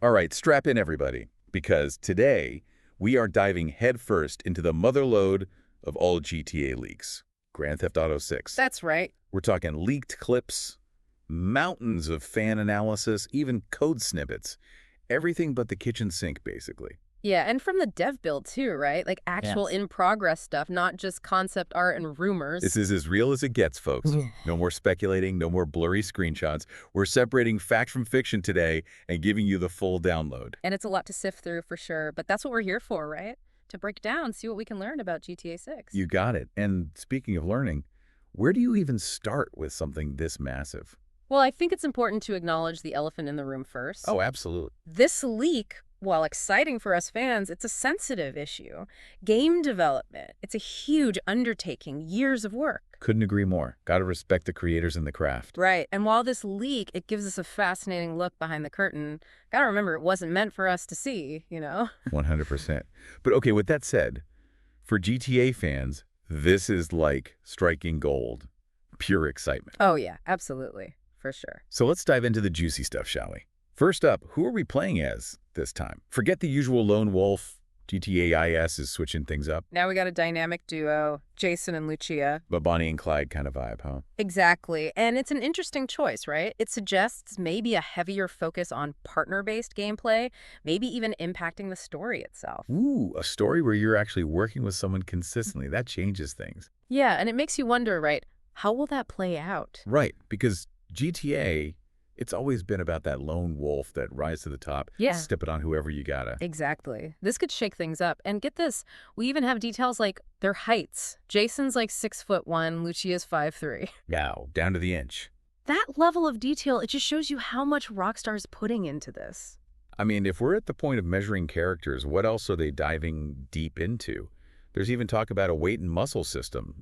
All right, strap in everybody, because today we are diving headfirst into the motherlode of all GTA leaks, Grand Theft Auto 6. That's right. We're talking leaked clips, mountains of fan analysis, even code snippets. Everything but the kitchen sink, basically. Yeah, and from the dev build too, right? Like actual Yes. in-progress stuff, not just concept art and rumors. This is as real as it gets, folks. No more speculating, no more blurry screenshots. We're separating fact from fiction today and giving you the full download. And it's a lot to sift through for sure, but that's what we're here for, right? To break down, see what we can learn about GTA 6. You got it. And speaking of learning, where do you even start with something this massive? Well, I think it's important to acknowledge the elephant in the room first. Oh, absolutely. This leak, while exciting for us fans, it's a sensitive issue. Game development, it's a huge undertaking, years of work. Couldn't agree more. Gotta respect the creators in the craft. Right, and while this leak, it gives us a fascinating look behind the curtain, gotta remember it wasn't meant for us to see, you know? 100%. But okay, with that said, for GTA fans, this is like striking gold. Pure excitement. Oh yeah, absolutely, for sure. So let's dive into the juicy stuff, shall we? First up, who are we playing as this time? Forget the usual lone wolf. GTA6 is switching things up. Now we got a dynamic duo, Jason and Lucia. But Bonnie and Clyde kind of vibe, huh? Exactly, and it's an interesting choice, right? It suggests maybe a heavier focus on partner-based gameplay, maybe even impacting the story itself. Ooh, a story where you're actually working with someone consistently. That changes things. Yeah, and it makes you wonder, right, how will that play out? Right, because GTA, it's always been about that lone wolf that rise to the top, Yeah. step it on whoever you gotta. Exactly. This could shake things up. And get this, we even have details like their heights. Jason's like 6'1", Lucia's 5'3". Now, down to the inch. That level of detail, it just shows you how much Rockstar's putting into this. I mean, if we're at the point of measuring characters, what else are they diving deep into? There's even talk about a weight and muscle system,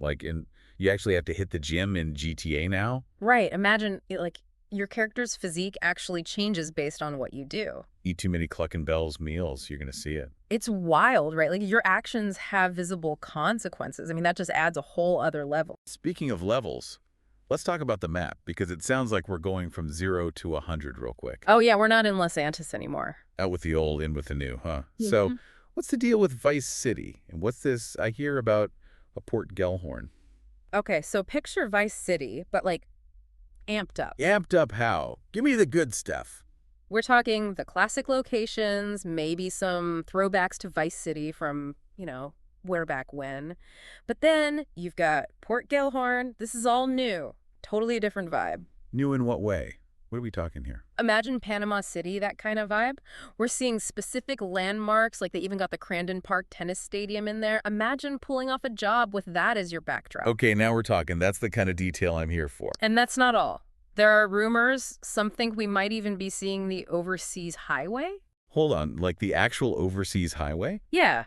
you actually have to hit the gym in GTA now? Right. Imagine, like, your character's physique actually changes based on what you do. Eat too many Cluck and Bell's meals, you're gonna see it. It's wild, right? Like, your actions have visible consequences. I mean, that just adds a whole other level. Speaking of levels, let's talk about the map, because it sounds like we're going from 0 to 100 real quick. Oh, yeah, we're not in Los Santos anymore. Out with the old, in with the new, huh? So, what's the deal with Vice City? And what's this I hear about a Port Gellhorn? Okay, so picture Vice City, but, like, amped up. Amped up how? Give me the good stuff. We're talking the classic locations, maybe some throwbacks to Vice City from, where back when. But then you've got Port Gellhorn. This is all new. Totally a different vibe. New in what way? What are we talking here? Imagine Panama City, that kind of vibe. We're seeing specific landmarks, like they even got the Crandon Park Tennis Stadium in there. Imagine pulling off a job with that as your backdrop. Okay, now we're talking. That's the kind of detail I'm here for. And that's not all. There are rumors, some think we might even be seeing the Overseas Highway. Hold on, like the actual Overseas Highway? Yeah.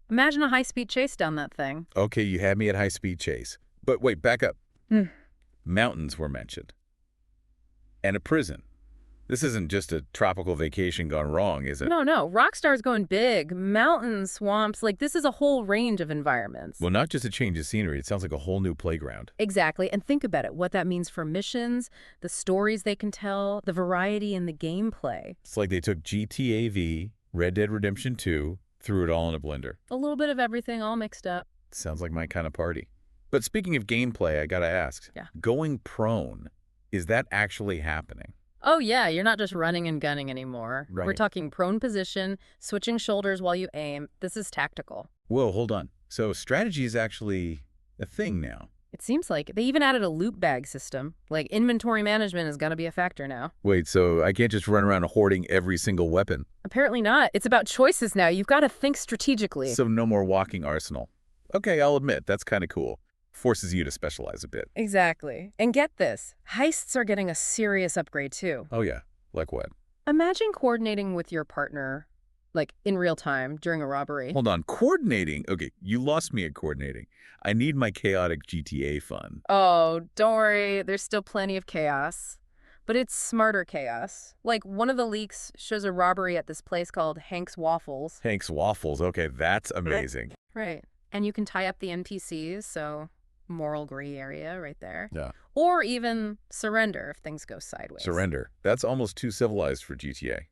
Imagine a high-speed chase down that thing. Okay, you had me at high-speed chase. But wait, back up. Mountains were mentioned. And a prison. This isn't just a tropical vacation gone wrong, is it? No. Rockstar's going big. Mountains, swamps, like this is a whole range of environments. Well, not just a change of scenery. It sounds like a whole new playground. Exactly. And think about it, what that means for missions, the stories they can tell, the variety in the gameplay. It's like they took GTA V, Red Dead Redemption 2, threw it all in a blender. A little bit of everything all mixed up. Sounds like my kind of party. But speaking of gameplay, I gotta ask. Yeah. Going prone, is that actually happening? Oh yeah, you're not just running and gunning anymore. Right. We're talking prone position, switching shoulders while you aim. This is tactical. Whoa, hold on. So strategy is actually a thing now. It seems like they even added a loot bag system. Like inventory management is going to be a factor now. Wait, so I can't just run around hoarding every single weapon? Apparently not. It's about choices now. You've got to think strategically. So no more walking arsenal. Okay, I'll admit, that's kind of cool. Forces you to specialize a bit. Exactly. And get this, heists are getting a serious upgrade too. Oh yeah, like what? Imagine coordinating with your partner, like in real time during a robbery. Hold on, coordinating? Okay, you lost me at coordinating. I need my chaotic GTA fun. Oh, don't worry, there's still plenty of chaos. But it's smarter chaos. Like one of the leaks shows a robbery at this place called Hank's Waffles. Hank's Waffles, okay, that's amazing. Right. And you can tie up the NPCs, so moral gray area right there. Yeah. Or even surrender if things go sideways. Surrender. That's almost too civilized for GTA.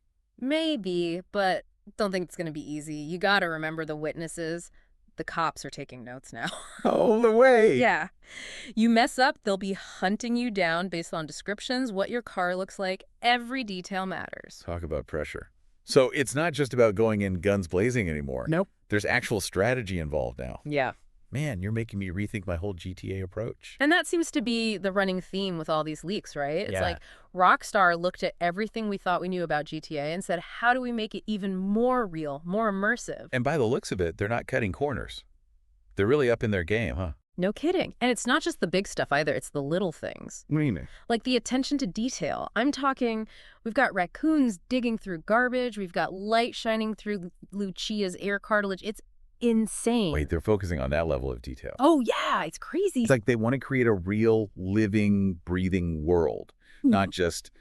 Maybe, but don't think it's going to be easy. You got to remember the witnesses. The cops are taking notes now. All the way. Yeah. You mess up, they'll be hunting you down based on descriptions, what your car looks like. Every detail matters. Talk about pressure. So it's not just about going in guns blazing anymore. Nope. There's actual strategy involved now. Yeah. Man, you're making me rethink my whole GTA approach. And that seems to be the running theme with all these leaks, right? It's Yeah. like Rockstar looked at everything we thought we knew about GTA and said, how do we make it even more real, more immersive? And by the looks of it, they're not cutting corners. They're really up in their game, huh? No kidding. And it's not just the big stuff either, it's the little things. What do you mean? Like the attention to detail. I'm talking, we've got raccoons digging through garbage, we've got light shining through Lucia's air cartilage. It's insane. Wait, they're focusing on that level of detail. Oh, yeah, it's crazy. It's like they want to create a real, living, breathing world, not just,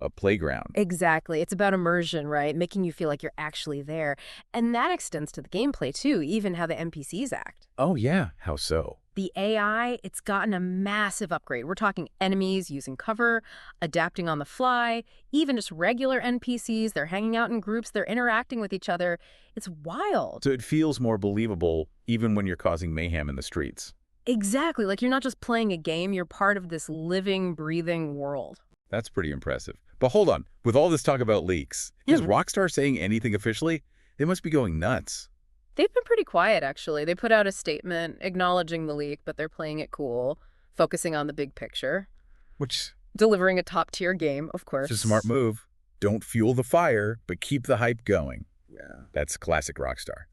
a playground. Exactly. It's about immersion, right? Making you feel like you're actually there. And that extends to the gameplay, too, even how the NPCs act. Oh, yeah. How so? The AI, it's gotten a massive upgrade. We're talking enemies using cover, adapting on the fly, even just regular NPCs. They're hanging out in groups. They're interacting with each other. It's wild. So it feels more believable even when you're causing mayhem in the streets. Exactly. Like you're not just playing a game. You're part of this living, breathing world. That's pretty impressive. But hold on. With all this talk about leaks, is Rockstar saying anything officially? They must be going nuts. They've been pretty quiet, actually. They put out a statement acknowledging the leak, but they're playing it cool, focusing on the big picture. Which Delivering a top-tier game, of course. is a smart move. Don't fuel the fire, but keep the hype going. Yeah. That's classic Rockstar.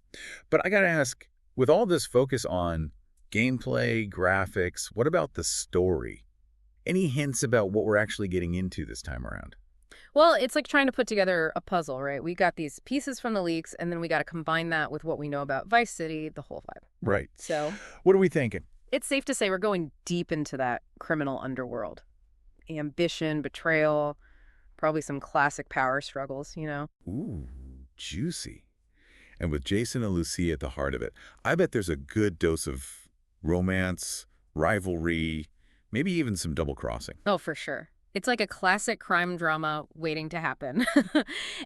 But I gotta ask, with all this focus on gameplay, graphics, what about the story? Any hints about what we're actually getting into this time around? Well, it's like trying to put together a puzzle, right? We got these pieces from the leaks, and then we got to combine that with what we know about Vice City, the whole vibe. Right. So What are we thinking? it's safe to say we're going deep into that criminal underworld. Ambition, betrayal, probably some classic power struggles, you know? Ooh, juicy. And with Jason and Lucia at the heart of it, I bet there's a good dose of romance, rivalry, maybe even some double-crossing. Oh, for sure. It's like a classic crime drama waiting to happen.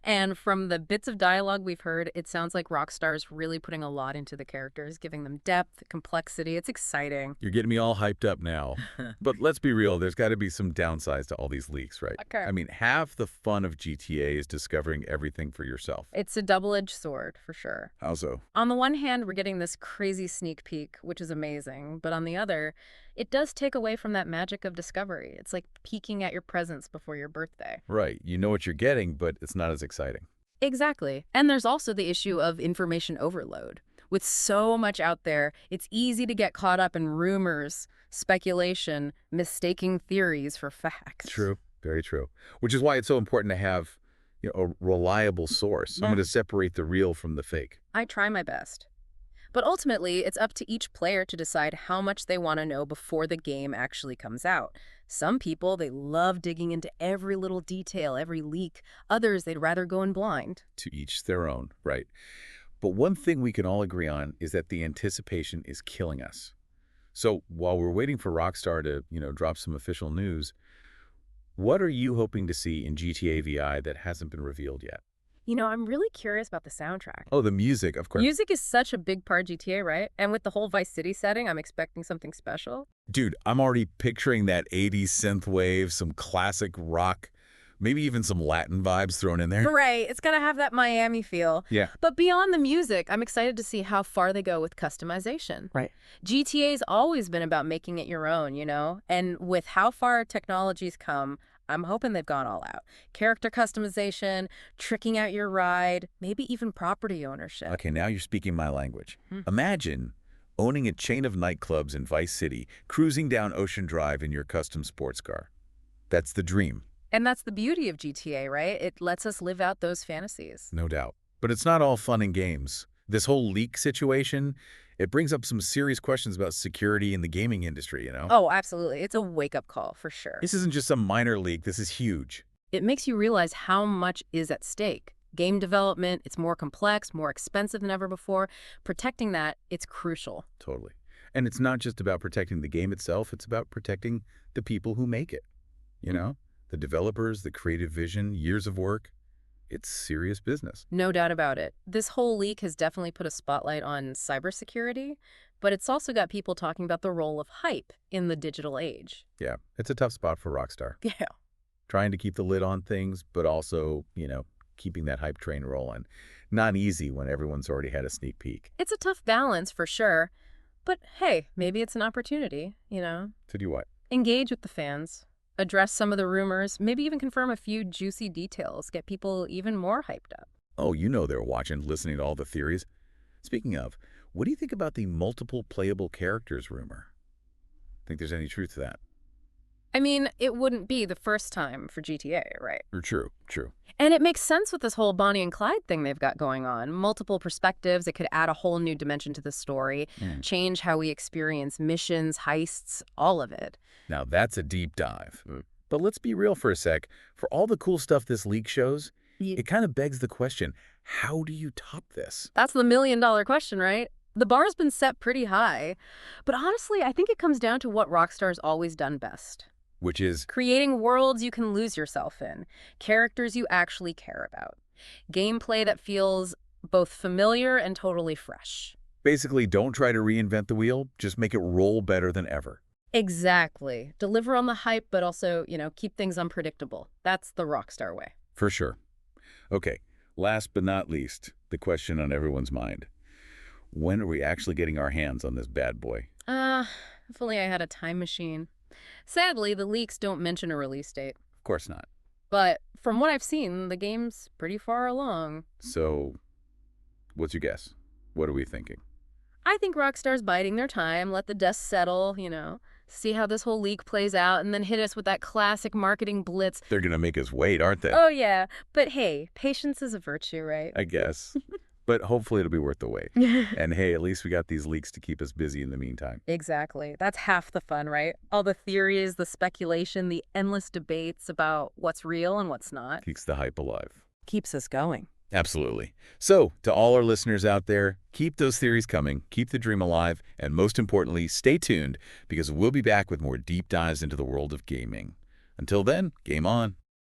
And from the bits of dialogue we've heard, it sounds like Rockstar's really putting a lot into the characters, giving them depth, complexity. It's exciting. You're getting me all hyped up now. But let's be real, there's got to be some downsides to all these leaks, right? Okay. I mean, half the fun of GTA is discovering everything for yourself. It's a double-edged sword, for sure. How so? On the one hand, we're getting this crazy sneak peek, which is amazing. But on the other, it does take away from that magic of discovery. It's like peeking at your presents before your birthday. Right, you know what you're getting, but it's not as exciting. Exactly. And there's also the issue of information overload. With so much out there, it's easy to get caught up in rumors, speculation, mistaking theories for facts. True, very true. Which is why it's so important to have a reliable source, someone to separate the real from the fake. I try my best. But ultimately, it's up to each player to decide how much they want to know before the game actually comes out. Some people, they love digging into every little detail, every leak. Others, they'd rather go in blind. To each their own, right? But one thing we can all agree on is that the anticipation is killing us. So while we're waiting for Rockstar to, drop some official news, what are you hoping to see in GTA VI that hasn't been revealed yet? You know, I'm really curious about the soundtrack. Oh, the music, of course. Music is such a big part of GTA, right? And with the whole Vice City setting, I'm expecting something special. Dude, I'm already picturing that 80s synth wave, some classic rock, maybe even some Latin vibes thrown in there. Right, it's gonna have that Miami feel. Yeah. But beyond the music, I'm excited to see how far they go with customization. Right. GTA's always been about making it your own, you know? And with how far technology's come, I'm hoping they've gone all out. Character customization, tricking out your ride, maybe even property ownership. Okay, now you're speaking my language. Imagine owning a chain of nightclubs in Vice City, cruising down Ocean Drive in your custom sports car. That's the dream. And that's the beauty of GTA, right? It lets us live out those fantasies. No doubt. But it's not all fun and games. This whole leak situation, it brings up some serious questions about security in the gaming industry, Oh, absolutely. It's a wake-up call, for sure. This isn't just some minor leak. This is huge. It makes you realize how much is at stake. Game development, it's more complex, more expensive than ever before. Protecting that, it's crucial. Totally. And it's not just about protecting the game itself. It's about protecting the people who make it. The developers, the creative vision, years of work. It's serious business. No doubt about it. This whole leak has definitely put a spotlight on cybersecurity, but it's also got people talking about the role of hype in the digital age. Yeah, it's a tough spot for Rockstar. Yeah. Trying to keep the lid on things, but also, keeping that hype train rolling. Not easy when everyone's already had a sneak peek. It's a tough balance for sure, but hey, maybe it's an opportunity, To do what? Engage with the fans, address some of the rumors, maybe even confirm a few juicy details, get people even more hyped up. Oh, they're watching, listening to all the theories. Speaking of, what do you think about the multiple playable characters rumor? Think there's any truth to that? I mean, it wouldn't be the first time for GTA, right? Or true. And it makes sense with this whole Bonnie and Clyde thing they've got going on. Multiple perspectives, it could add a whole new dimension to the story, change how we experience missions, heists, all of it. Now that's a deep dive. But let's be real for a sec. For all the cool stuff this leak shows, it kind of begs the question, how do you top this? That's the million-dollar question, right? The bar's been set pretty high. But honestly, I think it comes down to what Rockstar's always done best. Which is, Creating worlds you can lose yourself in, characters you actually care about, gameplay that feels both familiar and totally fresh. basically don't try to reinvent the wheel, just make it roll better than ever. Exactly. Deliver on the hype, but also, keep things unpredictable. That's the Rockstar way. For sure. Okay, last but not least, the question on everyone's mind. When are we actually getting our hands on this bad boy? If only I had a time machine. Sadly, the leaks don't mention a release date. Of course not. But from what I've seen, the game's pretty far along. So, what's your guess? What are we thinking? I think Rockstar's biding their time, let the dust settle, see how this whole leak plays out, and then hit us with that classic marketing blitz. They're going to make us wait, aren't they? Oh, yeah. But hey, patience is a virtue, right? I guess. But hopefully it'll be worth the wait. And hey, at least we got these leaks to keep us busy in the meantime. Exactly. That's half the fun, right? All the theories, the speculation, the endless debates about what's real and what's not. Keeps the hype alive. Keeps us going. Absolutely. So, to all our listeners out there, keep those theories coming, keep the dream alive, and most importantly, stay tuned because we'll be back with more deep dives into the world of gaming. Until then, game on.